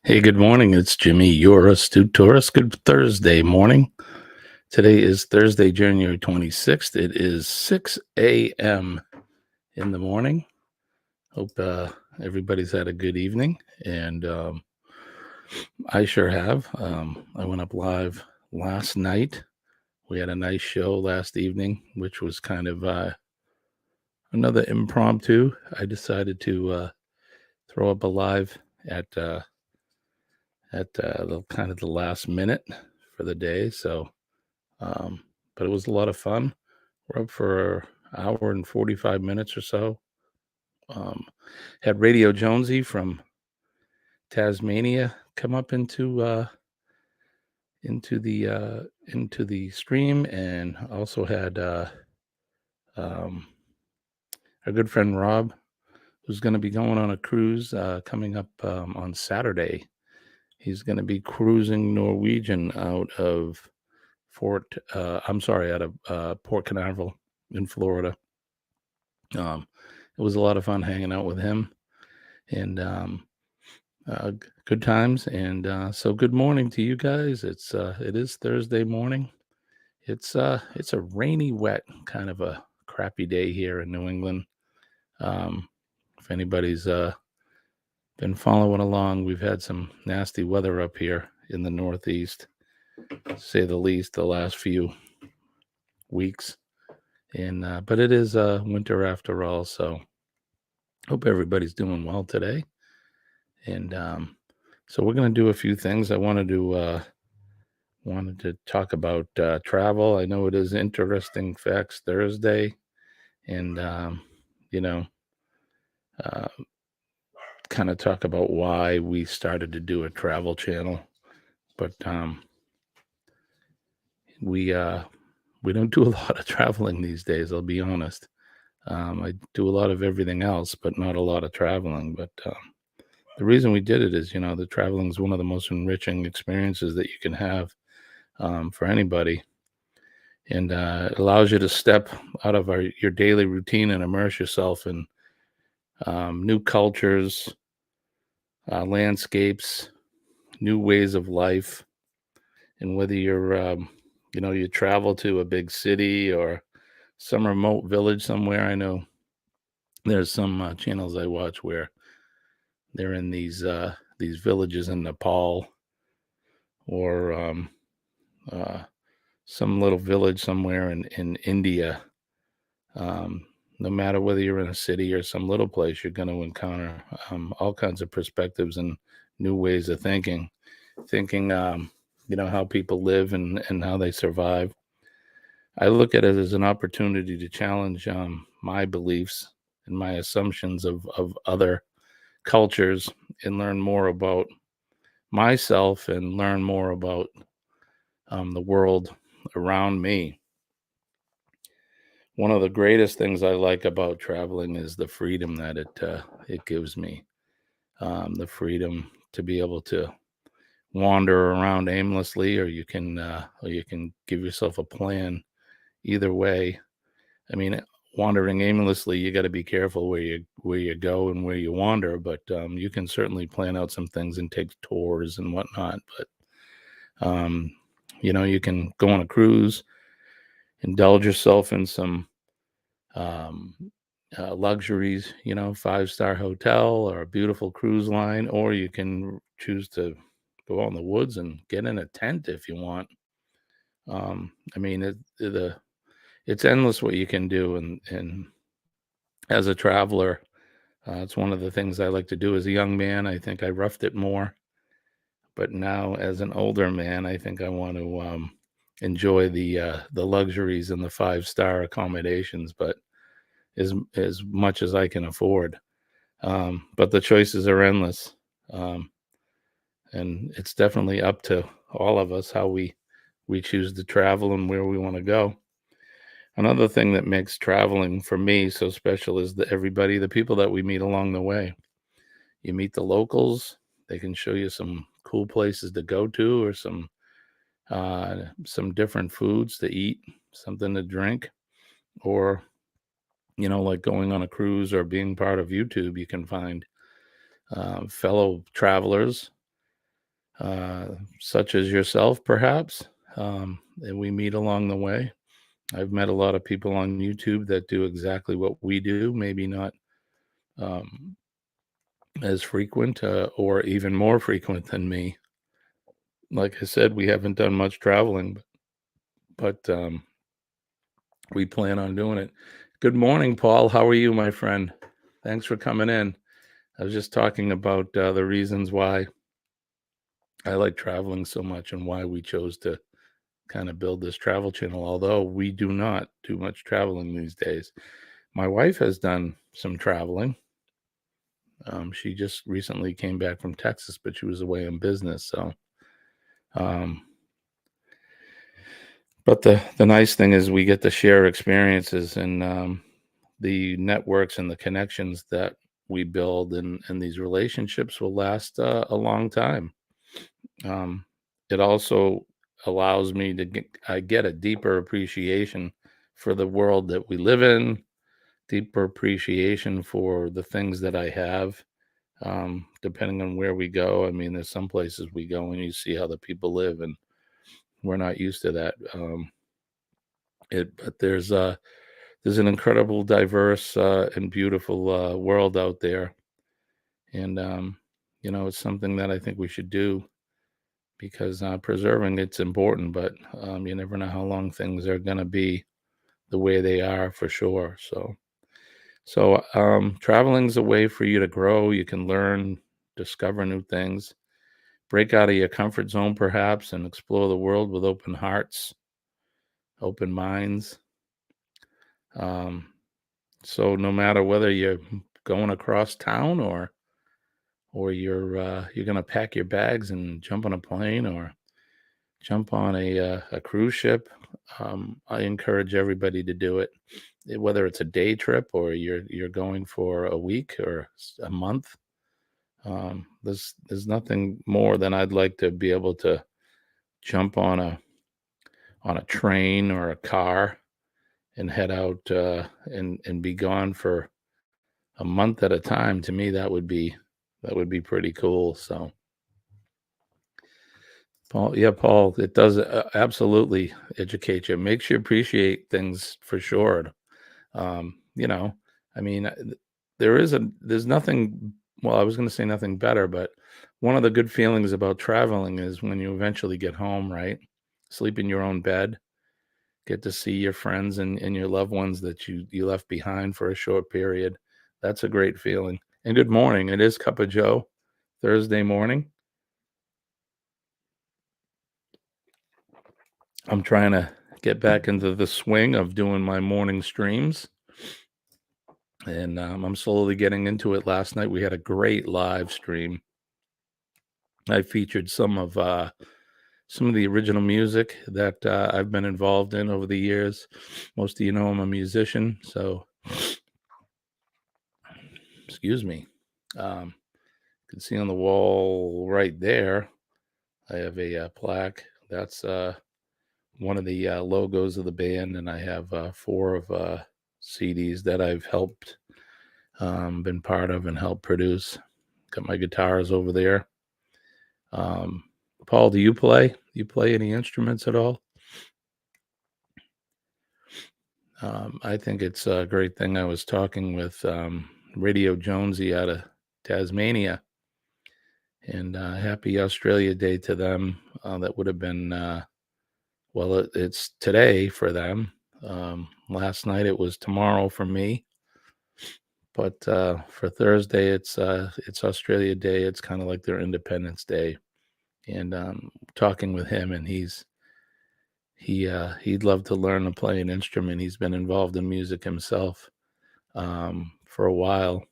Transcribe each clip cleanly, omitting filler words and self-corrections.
Hey, good morning. It's Jimmy, your astute tourist. Good Thursday morning. Today is Thursday, January 26th. It is 6 a.m. in the morning. Hope everybody's had a good evening. And I sure have. I went up live last night. We had a nice show last evening, which was kind of another impromptu. I decided to throw up a live at the kind of the last minute for the day. So, but it was a lot of fun. We're up for an hour and 45 minutes or so. Had Radio Jonesy from Tasmania come up into the stream, and also had our good friend Rob, who's going to be going on a cruise coming up on Saturday. He's going to be cruising Norwegian out of Port Canaveral in Florida. It was a lot of fun hanging out with him, and good times. And so good morning to you guys. It is Thursday morning. It's a rainy, wet, kind of a crappy day here in New England. If anybody's been following along, we've had some nasty weather up here in the Northeast, to say the least, the last few weeks. And but it is winter after all, so hope everybody's doing well today. And so we're going to do a few things. I wanted to talk about travel. I know it is Interesting Facts Thursday, and kind of talk about why we started to do a travel channel. But we don't do a lot of traveling these days, I'll be honest. I do a lot of everything else, but not a lot of traveling. But the reason we did it is, the traveling is one of the most enriching experiences that you can have for anybody. And it allows you to step out of your daily routine and immerse yourself in new cultures, landscapes, new ways of life. And whether you're, you travel to a big city or some remote village somewhere. I know there's some channels I watch where they're in these villages in Nepal, or some little village somewhere in India. No matter whether you're in a city or some little place, you're going to encounter all kinds of perspectives and new ways of thinking, how people live and how they survive. I look at it as an opportunity to challenge my beliefs and my assumptions of other cultures, and learn more about myself and learn more about the world around me. One of the greatest things I like about traveling is the freedom that it gives me. The freedom to be able to wander around aimlessly, or you can give yourself a plan. Either way, I mean, wandering aimlessly, you got to be careful where you go and where you wander. But you can certainly plan out some things and take tours and whatnot. But you can go on a cruise, indulge yourself in some luxuries, 5-star hotel or a beautiful cruise line, or you can choose to go out in the woods and get in a tent if you want. It's endless what you can do, and as a traveler, it's one of the things I like to do. As a young man, I think I roughed it more, but now as an older man, I think I want to enjoy the luxuries and the 5-star accommodations, but as much as I can afford. But the choices are endless, and it's definitely up to all of us how we choose to travel and where we want to go. Another thing that makes traveling for me so special is the people that we meet along the way. You meet the locals, they can show you some cool places to go to or some different foods to eat, something to drink, or like going on a cruise or being part of YouTube, you can find fellow travelers, such as yourself, perhaps, and we meet along the way. I've met a lot of people on YouTube that do exactly what we do, maybe not um, as frequent or even more frequent than me. Like I said, we haven't done much traveling, but we plan on doing it. Good morning, Paul. How are you, my friend? Thanks for coming in. I was just talking about the reasons why I like traveling so much and why we chose to kind of build this travel channel, although we do not do much traveling these days. My wife has done some traveling. She just recently came back from Texas, but she was away on business. Um, but the nice thing is we get to share experiences and the networks and the connections that we build, and these relationships will last a long time. Um, it also allows me to I get a deeper appreciation for the world that we live in, deeper appreciation for the things that I have. Depending on where we go, I mean, there's some places we go and you see how the people live, and we're not used to that. But there's an incredible, diverse, and beautiful world out there, and it's something that I think we should do because preserving it's important, but you never know how long things are going to be the way they are for sure. So traveling's a way for you to grow. You can learn, discover new things, break out of your comfort zone, perhaps, and explore the world with open hearts, open minds. Um, so no matter whether you're going across town or you're going to pack your bags and jump on a plane or jump on a cruise ship. I encourage everybody to do it, whether it's a day trip or you're going for a week or a month. There's nothing more than I'd like to be able to jump on a train or a car and head out and be gone for a month at a time. To me, that would be pretty cool. So Paul, yeah, Paul, it does absolutely educate you. It makes you appreciate things for sure. Um, you know, I mean, there's nothing. Well, I was going to say nothing better, but one of the good feelings about traveling is when you eventually get home, right? Sleep in your own bed, get to see your friends and your loved ones that you left behind for a short period. That's a great feeling. And good morning. It is Cup of Joe, Thursday morning. I'm trying to get back into the swing of doing my morning streams, and I'm slowly getting into it. Last night we had a great live stream. I featured some of the original music that I've been involved in over the years. Most of you know I'm a musician, so excuse me. You can see on the wall right there, I have a plaque. That's one of the logos of the band, and I have four of CDs that I've helped, been part of, and helped produce. Got my guitars over there. Um, Paul, do you play? You play any instruments at all? I think it's a great thing. I was talking with Radio Jonesy out of Tasmania, and happy Australia Day to them. That would have been, well, it's today for them. Last night it was tomorrow for me, but for Thursday it's Australia Day. It's kind of like their Independence Day, and talking with him, and he'd love to learn to play an instrument. He's been involved in music himself for a while.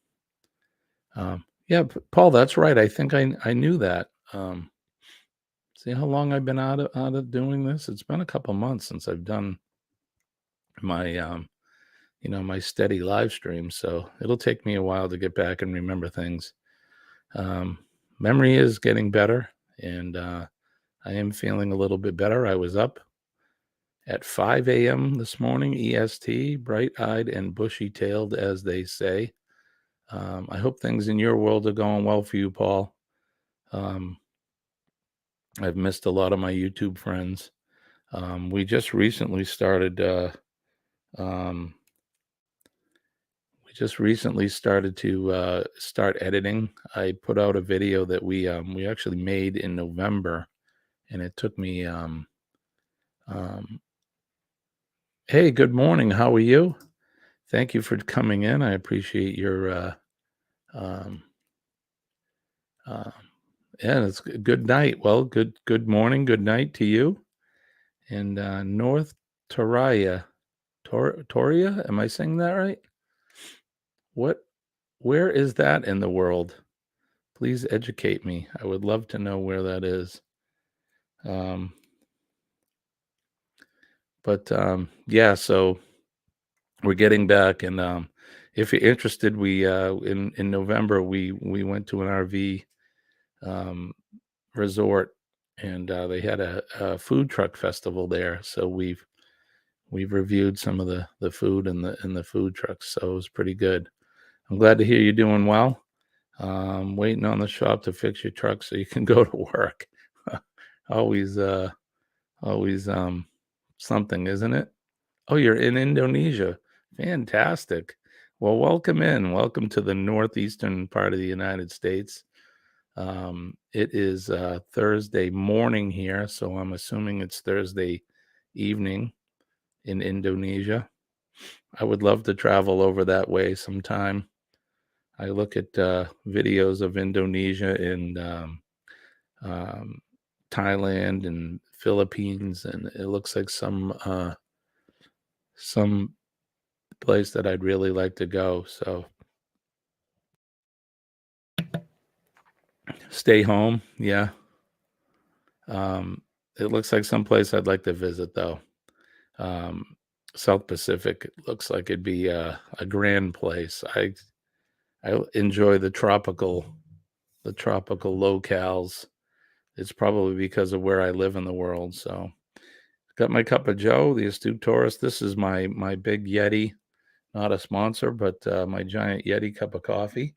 Yeah, Paul, that's right. I think I knew that. See how long I've been out of doing this? It's been a couple months since I've done my my steady live stream. So it'll take me a while to get back and remember things. Memory is getting better, and I am feeling a little bit better. I was up at 5 a.m. this morning, EST, bright-eyed and bushy-tailed, as they say. I hope things in your world are going well for you, Paul. I've missed a lot of my YouTube friends. We just recently started. To start editing. I put out a video that we actually made in November, and it took me. Hey, good morning. How are you? Thank you for coming in. I appreciate your. Um, uh, yeah, it's good night. Well, good morning, good night to you. And North Toria, Toria. Am I saying that right? Where is that in the world? Please educate me. I would love to know where that is. Yeah, so we're getting back, and if you're interested, we in November we went to an RV resort, and they had a food truck festival there. So we've reviewed some of the food in the food trucks. So it was pretty good. I'm glad to hear you're doing well. Waiting on the shop to fix your truck so you can go to work. always always something, isn't it? Oh, you're in Indonesia. Fantastic. Well, welcome in. Welcome to the northeastern part of the United States. It is Thursday morning here, so I'm assuming it's Thursday evening in Indonesia. I would love to travel over that way sometime. I look at videos of Indonesia and Thailand and Philippines, and it looks like some place that I'd really like to go. So stay home, yeah. It looks like some place I'd like to visit, though. South Pacific looks like it'd be a grand place. I enjoy the tropical locales. It's probably because of where I live in the world. So got my cup of Joe, the astute tourist. This is my big Yeti, not a sponsor, but my giant Yeti cup of coffee.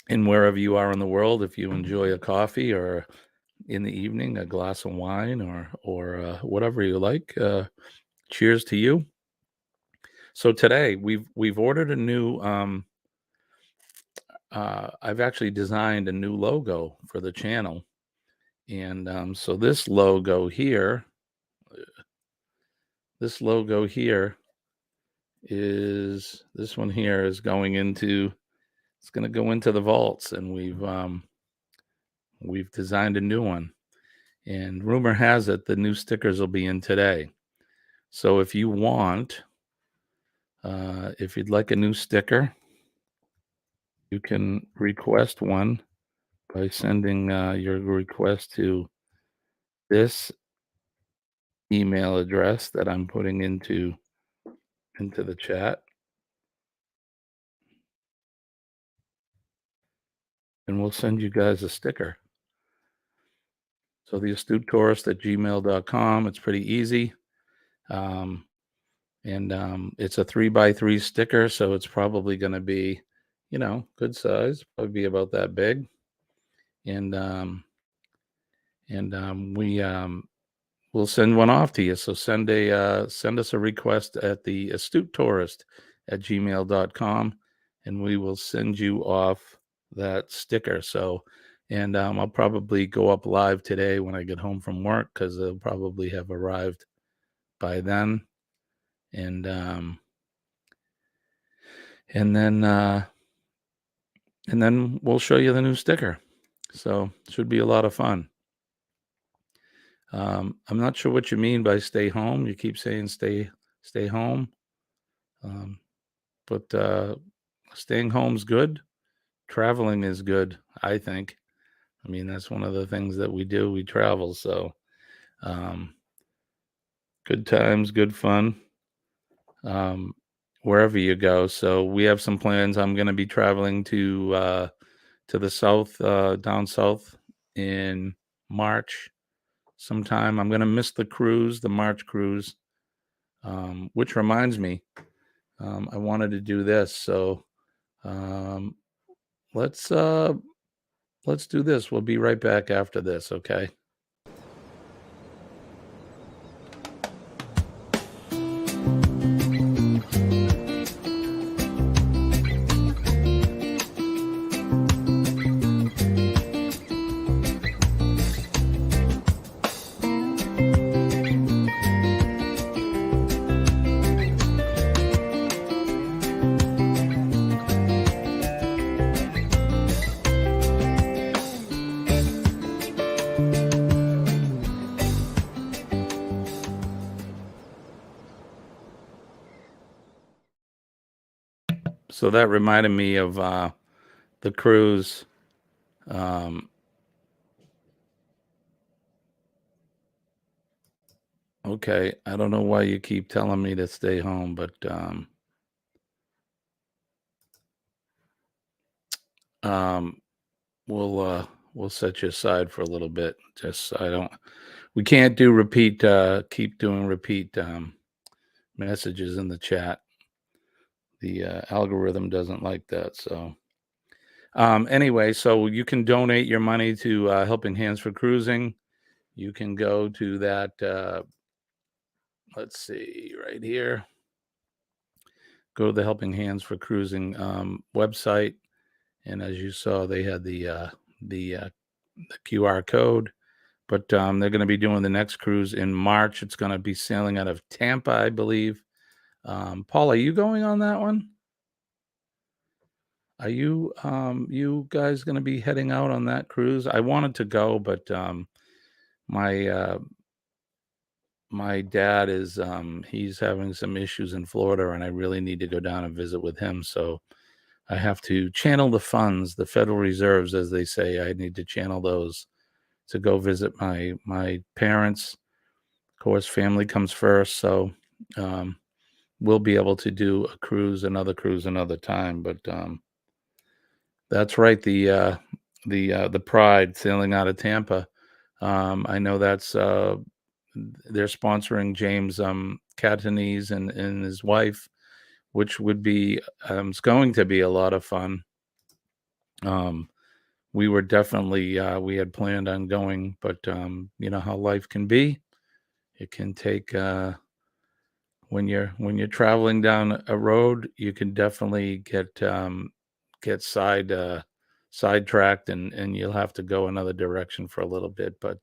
And wherever you are in the world, if you enjoy a coffee or in the evening a glass of wine or whatever you like, cheers to you. So today we've ordered a new. I've actually designed a new logo for the channel, and so this logo here is this one here is going into. It's going to go into the vaults, and we've designed a new one. And rumor has it the new stickers will be in today. So if you want, if you'd like a new sticker, you can request one by sending your request to this email address that I'm putting into the chat. And we'll send you guys a sticker. So the astute tourist at gmail.com. It's pretty easy. And it's a 3x3 sticker, so it's probably going to be, good size, probably be about that big. And we'll send one off to you. So send us a request at the astute tourist at gmail.com, and we will send you off that sticker. So, and I'll probably go up live today when I get home from work, because they'll probably have arrived by then. And then we'll show you the new sticker. So it should be a lot of fun. I'm not sure what you mean by stay home. You keep saying stay home. But staying home's good. Traveling is good, I think. I mean, that's one of the things that we do. We travel. So Good times, good fun, wherever you go. So we have some plans. I'm going to be traveling to the south, down south in March sometime. I'm going to miss the cruise, the March cruise, which reminds me, I wanted to do this. So um, let's do this. We'll be right back after this. Okay. So that reminded me of the cruise. Um, okay, I don't know why you keep telling me to stay home, but um, we'll set you aside for a little bit. Just I don't. We can't do repeat. Keep doing repeat messages in the chat. The algorithm doesn't like that. So anyway, so you can donate your money to Helping Hands for Cruising. You can go to that. Let's see, right here. Go to the Helping Hands for Cruising website, and as you saw, they had the QR code. But they're going to be doing the next cruise in March. It's going to be sailing out of Tampa, I believe. Paul, are you going on that one? Are you guys going to be heading out on that cruise? I wanted to go, but my my dad is he's having some issues in Florida, and I really need to go down and visit with him. So I have to channel the funds, the Federal Reserves, as they say. I need to channel those to go visit my parents. Of course, family comes first, so we'll be able to do a cruise, another time. But that's right, the Pride sailing out of Tampa. I know that's they're sponsoring James Catanese and his wife, which would be it's going to be a lot of fun. We were definitely we had planned on going, but you know how life can be. It can take when you're traveling down a road, you can definitely get sidetracked, and you'll have to go another direction for a little bit. But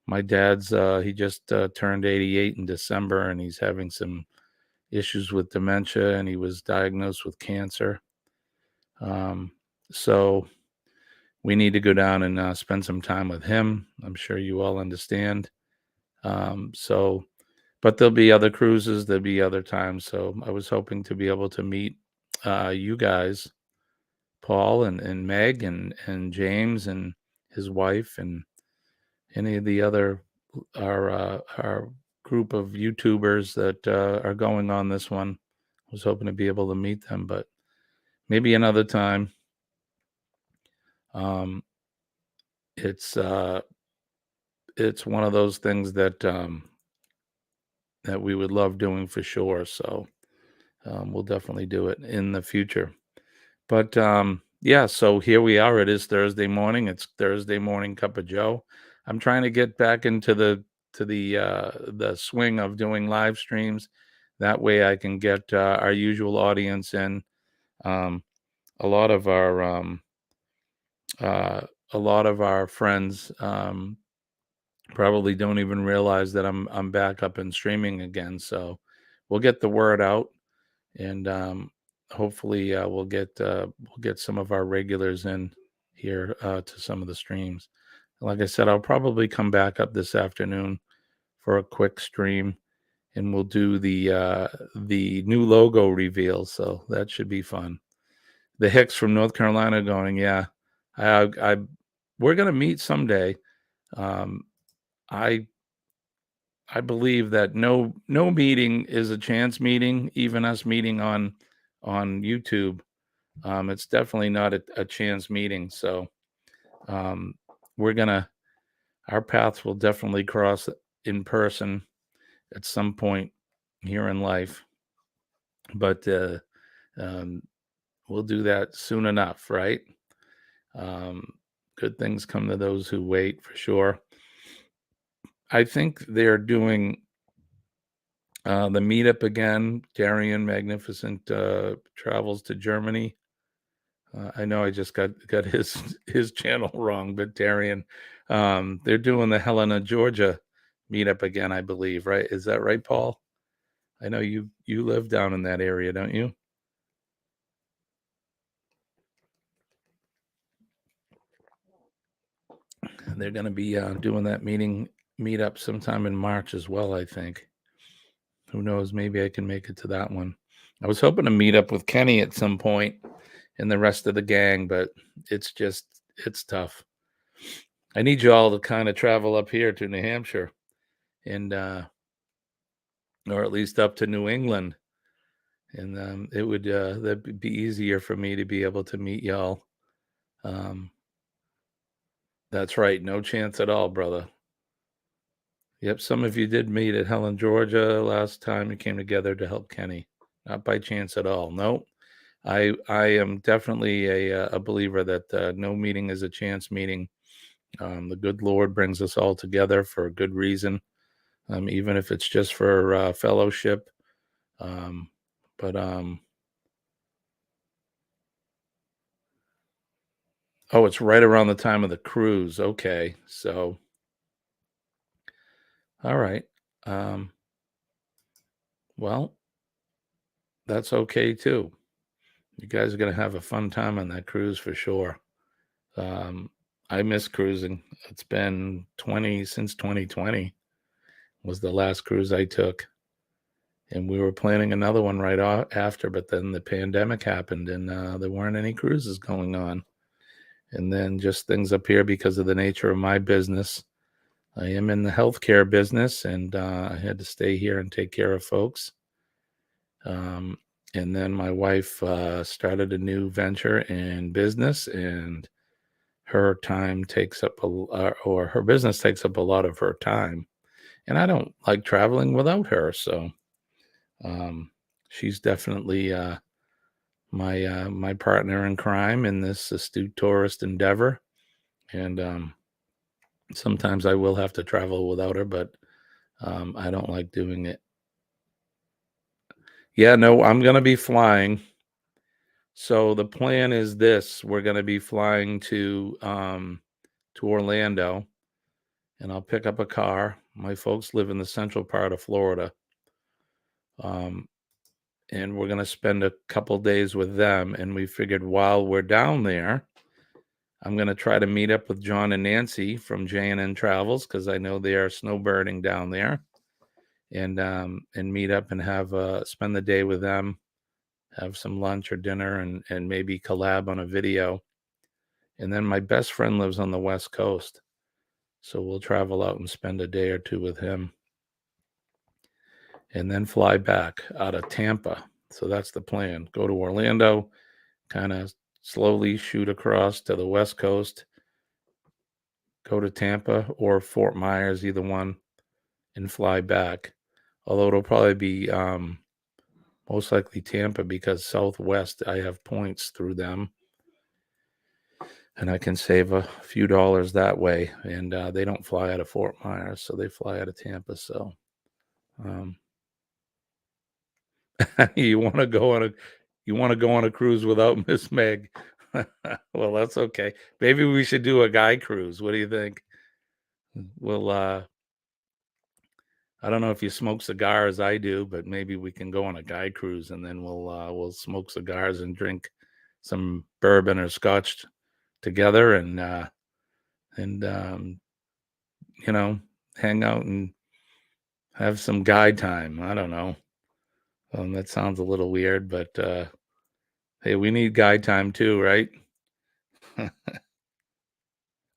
my dad's he just turned 88 in December, and he's having some issues with dementia, and he was diagnosed with cancer. So we need to go down and spend some time with him. I'm sure you all understand. So, but there'll be other cruises, there'll be other times. So I was hoping to be able to meet you guys, Paul and Meg and James and his wife and any of the other our group of YouTubers that are going on this one. I was hoping to be able to meet them, but maybe another time. Um, it's one of those things that we would love doing for sure. So we'll definitely do it in the future. But yeah, so here we are. It is Thursday morning. It's Thursday morning cup of Joe. I'm trying to get back into the swing of doing live streams. That way, I can get our usual audience in. Um, a lot of our uh, a lot of our friends probably don't even realize that I'm back up and streaming again. So we'll get the word out, and hopefully we'll get some of our regulars in here to some of the streams. Like I said, I'll probably come back up this afternoon for a quick stream, and we'll do the new logo reveal. So that should be fun. The Hicks from North Carolina going, yeah, I we're gonna meet someday. Um, I I believe that no meeting is a chance meeting, even us meeting on YouTube. It's definitely not a chance meeting. So um, we're gonna our paths will definitely cross in person at some point here in life, but um, we'll do that soon enough, right? Um, Good things come to those who wait, for sure. I think they're doing the meetup again. Darian Magnificent travels to Germany. I know I just got his channel wrong, but Darian, they're doing the Helena, Georgia meetup again, I believe. Right? Is that right, Paul? I know you live down in that area, don't you? They're going to be doing that meetup sometime in March as well, I think. Who knows? Maybe I can make it to that one. I was hoping to meet up with Kenny at some point and the rest of the gang, but it's tough. I need you all to kind of travel up here to New Hampshire and or at least up to New England, and it would that'd be easier for me to be able to meet y'all. Um, that's right, no chance at all, brother. Yep, some of you did meet at Helen, Georgia last time you came together to help Kenny. Not by chance at all. No, I am definitely a believer that no meeting is a chance meeting. The good Lord brings us all together for a good reason, even if it's just for fellowship. Um, but oh, it's right around the time of the cruise. Okay, so all right. Um, well, that's okay too. You guys are gonna have a fun time on that cruise for sure. Um, I miss cruising. It's been 20 since 2020 was the last cruise I took, and we were planning another one right after, but then the pandemic happened, and there weren't any cruises going on. And then just things up here because of the nature of my business. I am in the healthcare business, and I had to stay here and take care of folks. Um, and then my wife started a new venture in business, and her time takes up or her business takes up a lot of her time. And I don't like traveling without her, so um, she's definitely my partner in crime in this astute tourist endeavor. And sometimes I will have to travel without her, but I don't like doing it. Yeah, no, I'm going to be flying. So the plan is this: we're going to be flying to Orlando, and I'll pick up a car. My folks live in the central part of Florida, um, and we're going to spend a couple days with them. And we figured while we're down there, I'm going to try to meet up with John and Nancy from J&N Travels because I know they are snowbirding down there, and meet up and have spend the day with them, have some lunch or dinner, and maybe collab on a video. And then my best friend lives on the West Coast, so we'll travel out and spend a day or two with him, and then fly back out of Tampa. So that's the plan. Go to Orlando, kind of slowly shoot across to the West Coast, go to Tampa or Fort Myers, either one, and fly back. Although it'll probably be most likely Tampa because Southwest, I have points through them, and I can save a few dollars that way. And they don't fly out of Fort Myers, so they fly out of Tampa. So um, you want to go on a cruise without Miss Meg? Well, that's okay. Maybe we should do a guy cruise. What do you think? We'll I don't know if you smoke cigars. I do, but maybe we can go on a guy cruise and then we'll smoke cigars and drink some bourbon or scotch together, and you know, hang out and have some guy time. I don't know. That sounds a little weird, but hey, we need guy time too, right?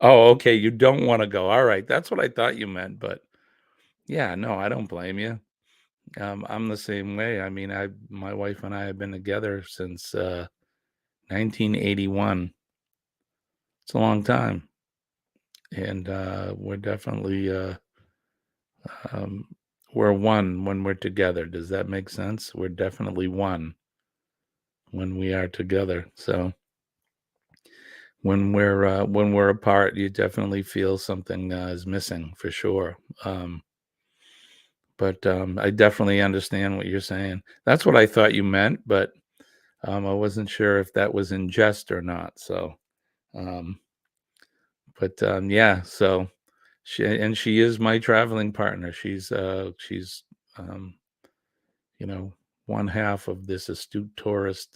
Oh, okay. You don't want to go. All right. That's what I thought you meant, but Yeah, no, I don't blame you. I'm the same way. I mean, my wife and I have been together since 1981. It's a long time, and we're definitely um, we're one when we're together. Does that make sense? We're definitely one when we are together. So when we're apart, you definitely feel something is missing for sure. But I definitely understand what you're saying. That's what I thought you meant, but I wasn't sure if that was in jest or not. So, um, but yeah, so she is my traveling partner. She's um, you know, one half of this astute tourist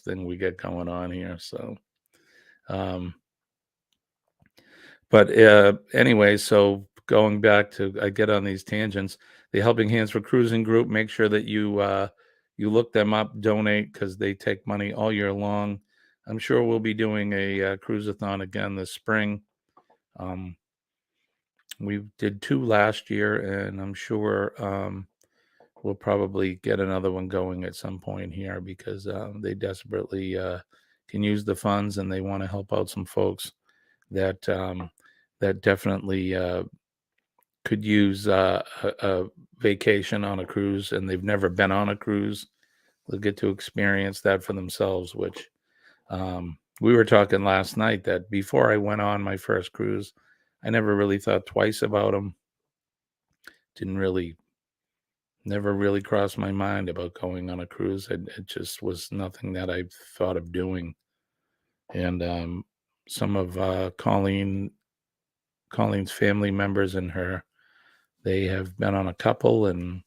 thing we get going on here. So, um, but anyway, so going back to, I get on these tangents. The Helping Hands for Cruising group. Make sure that you look them up, donate, because they take money all year long. I'm sure we'll be doing a cruiseathon again this spring. Um, we did two last year, and I'm sure we'll probably get another one going at some point here because they desperately can use the funds, and they want to help out some folks that that definitely could use a vacation on a cruise, and they've never been on a cruise. They'll get to experience that for themselves. Which we were talking last night that before I went on my first cruise, I never really thought twice about them. Didn't really, never really crossed my mind about going on a cruise. It just was nothing that I thought of doing. And some of Colleen's family members and her, they have been on a couple, and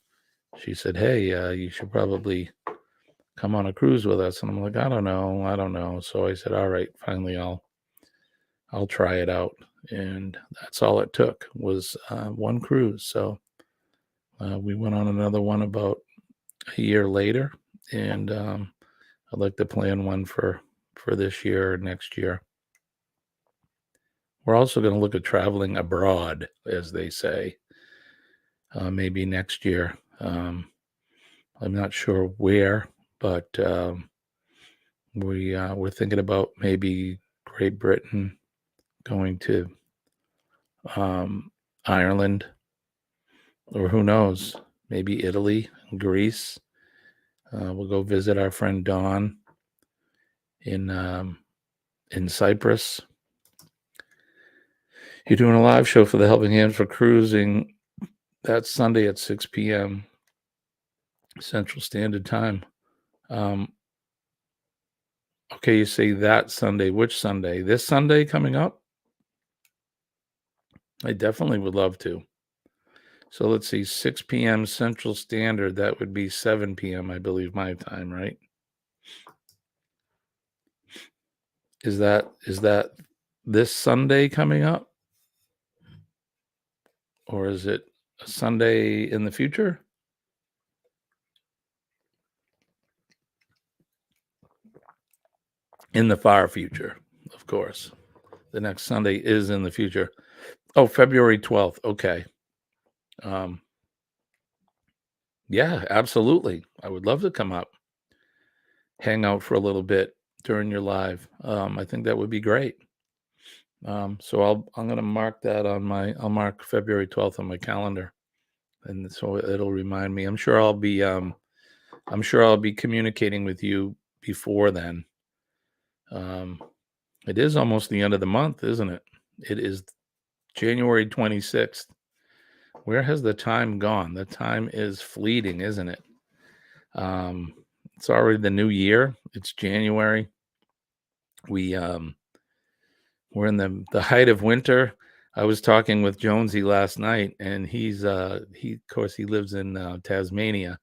she said, "Hey, you should probably come on a cruise with us." And I'm like, I don't know. So I said, "All right, finally, I'll try it out." And that's all it took was one cruise. So we went on another one about a year later, and I'd like to plan one for this year or next year. We're also going to look at traveling abroad, as they say, maybe next year. I'm not sure where, but we're thinking about maybe Great Britain, going to um, Ireland, or who knows, maybe Italy, Greece. We'll go visit our friend Dawn in Cyprus. You're doing a live show for the Helping Hand for Cruising. That's Sunday at 6 p.m. Central Standard Time. Okay, you say that Sunday. Which Sunday? This Sunday coming up? I definitely would love to. So let's see, 6 p.m. Central Standard. That would be 7 p.m., I believe, my time, right? Is that this Sunday coming up? Or is it a Sunday in the future? In the far future, of course. The next Sunday is in the future. Oh, February 12th. Okay. Um, yeah, absolutely. I would love to come up, hang out for a little bit during your live. I think that would be great. So I'm gonna mark that on I'll mark February 12th on my calendar, and so it'll remind me. I'm sure I'll be communicating with you before then. Um, it is almost the end of the month, isn't it? It is January 26th. Where has the time gone? The time is fleeting, isn't it? Um, it's already the new year. It's January. We we're in the height of winter. I was talking with Jonesy last night, and he of course he lives in Tasmania,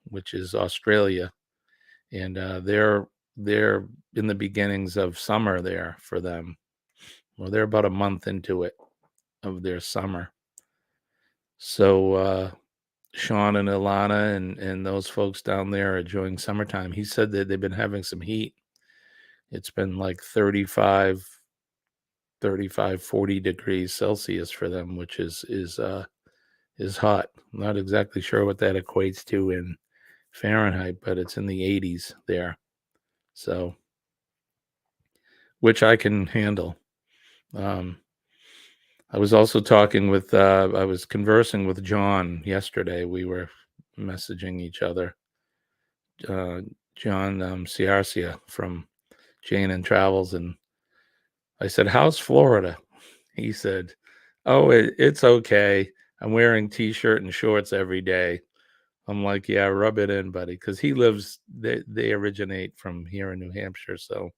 which is Australia, and they're in the beginnings of summer there for them. Well, they're about a month into it of their summer. So Sean and Ilana and those folks down there are enjoying summertime. He said that they've been having some heat. It's been like 35 35, 40 degrees Celsius for them, which is hot. I'm not exactly sure what that equates to in Fahrenheit, but it's in the 80s there. So, which I can handle. I was also I was conversing with John yesterday. We were messaging each other. John Ciarcia from J&N Travels, and I said, "How's Florida?" He said, "Oh, it's okay. I'm wearing t-shirt and shorts every day." I'm like, "Yeah, rub it in, buddy," because they originate from here in New Hampshire. So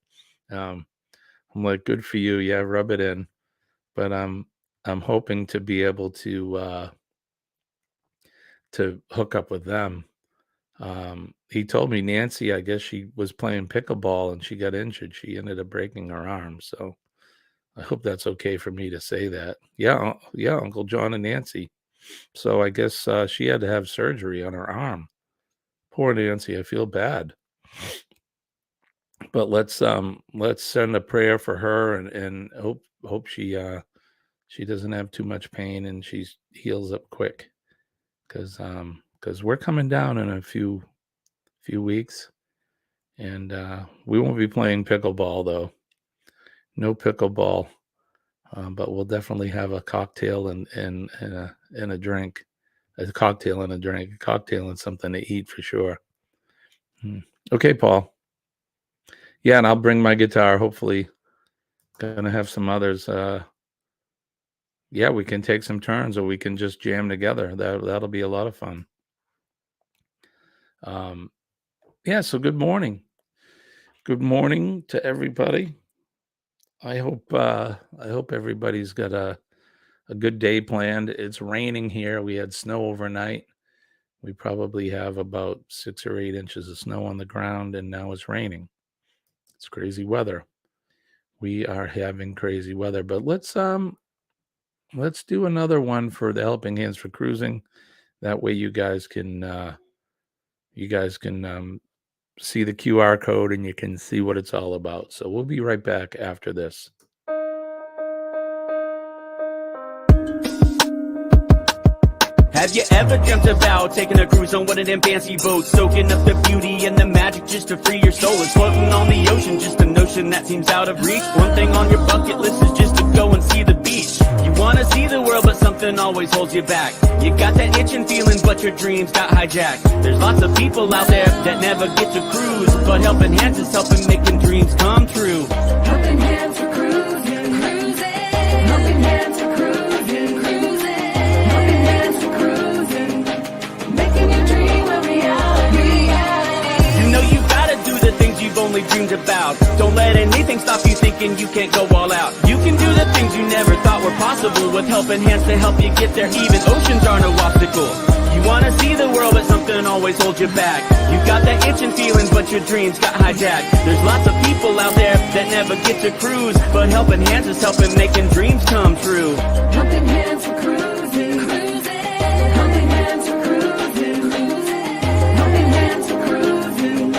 um, I'm like, "Good for you. Yeah, rub it in." But I'm hoping to be able to hook up with them. He told me Nancy, I guess she was playing pickleball and she got injured. She ended up breaking her arm. So I hope that's okay for me to say that. Yeah, yeah, Uncle John and Nancy. So I guess she had to have surgery on her arm. Poor Nancy, I feel bad. But let's send a prayer for her and hope she doesn't have too much pain and she heals up quick. Because we're coming down in a few weeks, and we won't be playing pickleball though. No pickleball, but we'll definitely have a cocktail and a drink, a cocktail and a drink, a cocktail and something to eat for sure. Okay, Paul. Yeah, and I'll bring my guitar. Hopefully, gonna have some others. Yeah, we can take some turns, or we can just jam together. That'll be a lot of fun. Yeah. So good morning. Good morning to everybody. I hope everybody's got a good day planned. It's raining here. We had snow overnight. We probably have about 6 or 8 inches of snow on the ground, and now it's raining. It's crazy weather. We are having crazy weather, but let's do another one for the Helping Hands for Cruising. That way you guys can see the QR code and you can see what it's all about. So we'll be right back after this. Have you ever dreamt about taking a cruise on one of them fancy boats, soaking up the beauty and the magic just to free your soul? It's floating on the ocean, just a notion that seems out of reach. One thing on your bucket list is just to go and see the beach. You wanna see the world, but something always holds you back. You got that itching feeling, but your dreams got hijacked. There's lots of people out there that never get to cruise, but Helping Hands is helping making dreams come true. Helping Hands for cruising, cruising. Helping Hands for cruising, cruising. Helping Hands for cruising, making your dream a reality. You know you gotta do the things you've only dreamed about. Don't let anything stop you thinking you can't go all out. You can do the things you never thought were possible with Helping Hands to help you get there. Even oceans are no obstacle. You wanna see the world, but something always holds you back. You got that itching feeling, but your dreams got hijacked. There's lots of people out there that never get to cruise, but Helping Hands is helping making dreams come true. Helping Hands for cruising, cruising. Helping Hands for cruising, cruising. Helping Hands for cruising,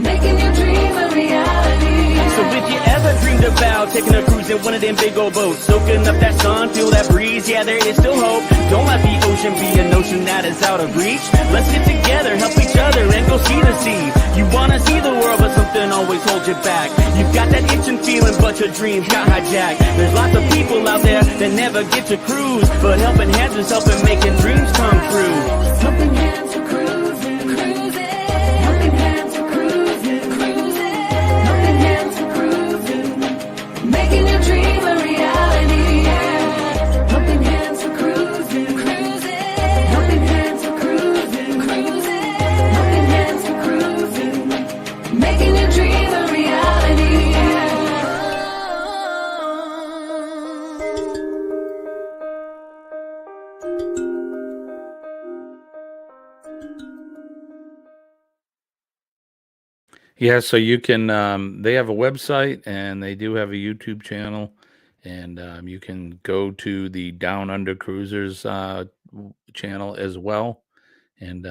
making your dream a reality. So if you ever dreamed about taking a cruise in one of them big old boats, soaking up that sun, feel that breeze, yeah, there is still hope. Don't let the ocean be a notion that is out of reach. Let's get together, help each other, and go see the sea. You wanna see the world, but something always holds you back. You've got that itching feeling, but your dreams got hijacked. There's lots of people out there that never get to cruise, but Helping Hands is helping making dreams come true. Helping Hands for cruising, cruising. Helping Hands for cruising, cruising. Helping Hands for cruising, making your dream a reality. Helping Hands for cruising, cruising. Helping Hands for cruising, cruising. Helping Hands for cruising, making your dream a reality. Yeah, so you can they have a website and they do have a YouTube channel, and you can go to the Down Under Cruisers channel as well, and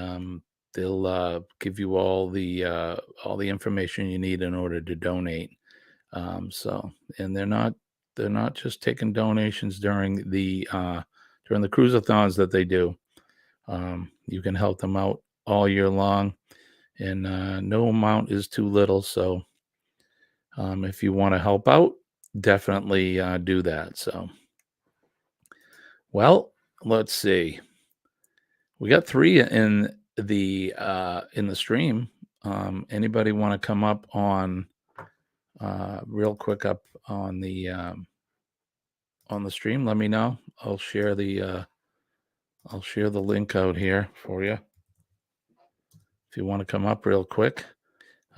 they'll give you all the information you need in order to donate. So, and they're not they're not just taking donations during the cruisathons that they do. You can help them out all year long, and no amount is too little. So if you want to help out, definitely do that. So, well, let's see. We got 3 in the stream. Anybody want to come up on real quick up on the stream? Let me know. I'll share the link out here for you if you want to come up real quick.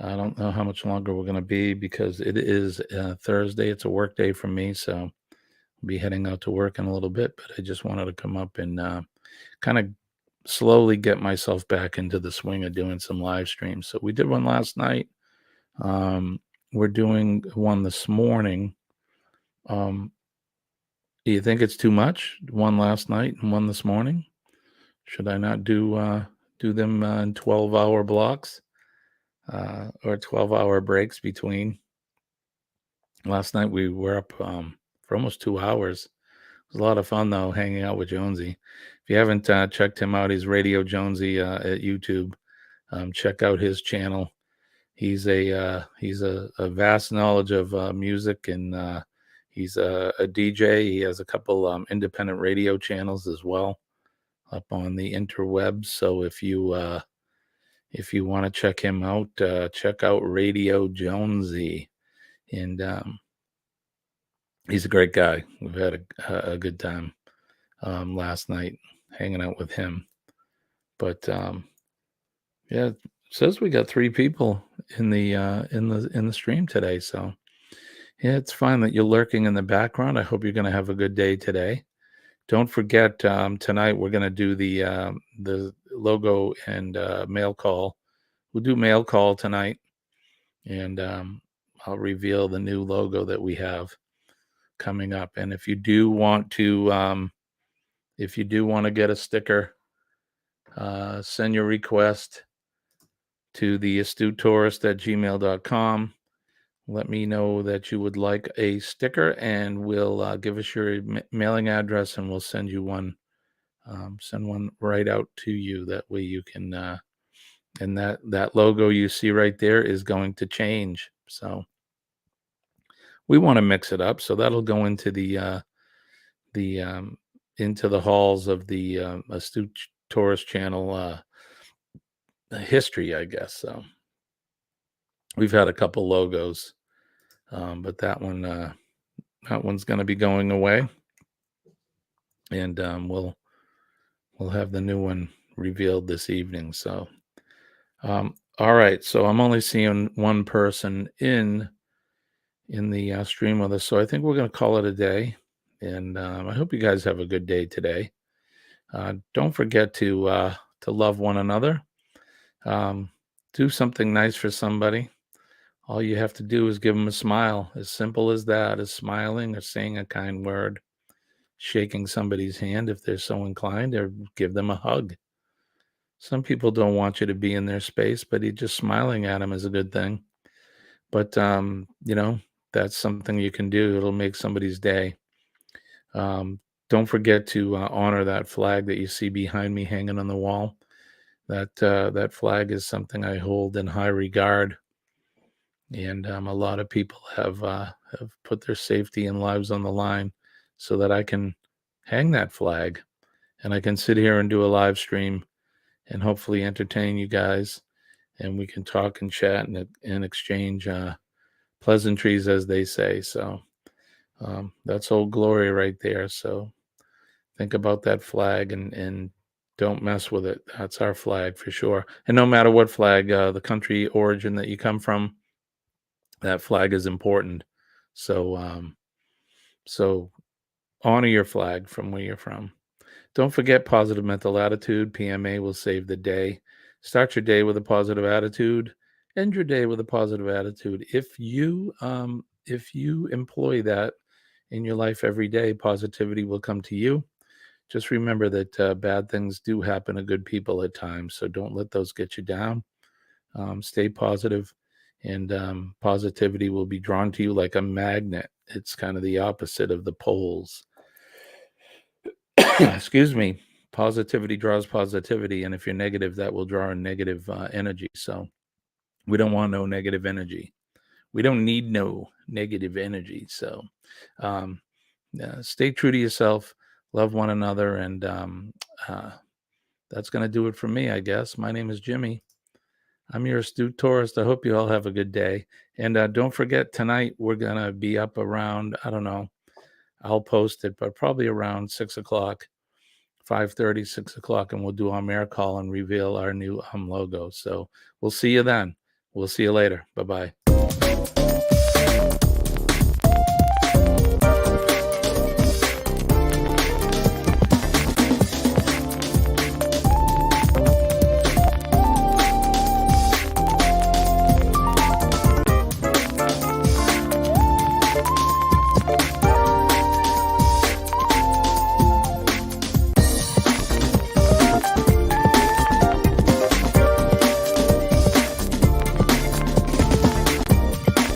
I don't know how much longer we're going to be because it is Thursday. It's a work day for me, so I'll be heading out to work in a little bit. But I just wanted to come up and kind of slowly get myself back into the swing of doing some live streams. So we did one last night. We're doing one this morning. Do you think it's too much? One last night and one this morning? Should I not do them in 12-hour blocks or 12-hour breaks between? Last night we were up for almost 2 hours. It was a lot of fun, though, hanging out with Jonesy. If you haven't checked him out, he's Radio Jonesy at YouTube. Check out his channel. He's a vast knowledge of music, and he's a DJ. He has a couple independent radio channels as well up on the interwebs. So if you want to check him out, check out Radio Jonesy, and he's a great guy. We've had a good time last night hanging out with him. But yeah, it says we got 3 people in the stream today. So yeah, it's fine that you're lurking in the background. I hope you're going to have a good day today. Don't forget, tonight we're going to do the logo and mail call. We'll do mail call tonight, and I'll reveal the new logo that we have coming up. And if you do want to get a sticker, send your request to the astutetourist@gmail.com. Let me know that you would like a sticker, and we'll give us your mailing address, and we'll send you one. Send one right out to you. That way you can. And that logo you see right there is going to change. So we want to mix it up. So that'll go into into the halls of the Astute Tourist channel history, I guess. So we've had a couple logos, but that one's going to be going away, and we'll have the new one revealed this evening. So, all right. So I'm only seeing one person in the stream with us, so I think we're going to call it a day. And I hope you guys have a good day today. Don't forget to love one another. Do something nice for somebody. All you have to do is give them a smile. As simple as that, as smiling or saying a kind word, shaking somebody's hand if they're so inclined, or give them a hug. Some people don't want you to be in their space, but just smiling at them is a good thing. But, that's something you can do. It'll make somebody's day. Don't forget to honor that flag that you see behind me hanging on the wall. That flag is something I hold in high regard. And a lot of people have put their safety and lives on the line so that I can hang that flag, and I can sit here and do a live stream and hopefully entertain you guys, and we can talk and chat and exchange pleasantries, as they say. So that's Old Glory right there. So think about that flag and don't mess with it. That's our flag for sure. And no matter what flag, the country origin that you come from, that flag is important. So so honor your flag from where you're from. Don't forget positive mental attitude. PMA will save the day. Start your day with a positive attitude. End your day with a positive attitude. If you employ that in your life every day, positivity will come to you. Just remember that bad things do happen to good people at times, so don't let those get you down. Stay positive, and positivity will be drawn to you like a magnet. it's kind of the opposite of the poles. Excuse me. Positivity draws positivity, and if you're negative, that will draw in negative energy. So we don't want no negative energy. We don't need no negative energy. So stay true to yourself, love one another, and that's going to do it for me, I guess. My name is Jimmy. I'm your astute tourist. I hope you all have a good day. And don't forget, tonight we're going to be up around, I don't know, I'll post it, but probably around 6 o'clock, 5:30, 6 o'clock, and we'll do our mayor call and reveal our new logo. So we'll see you then. We'll see you later. Bye-bye.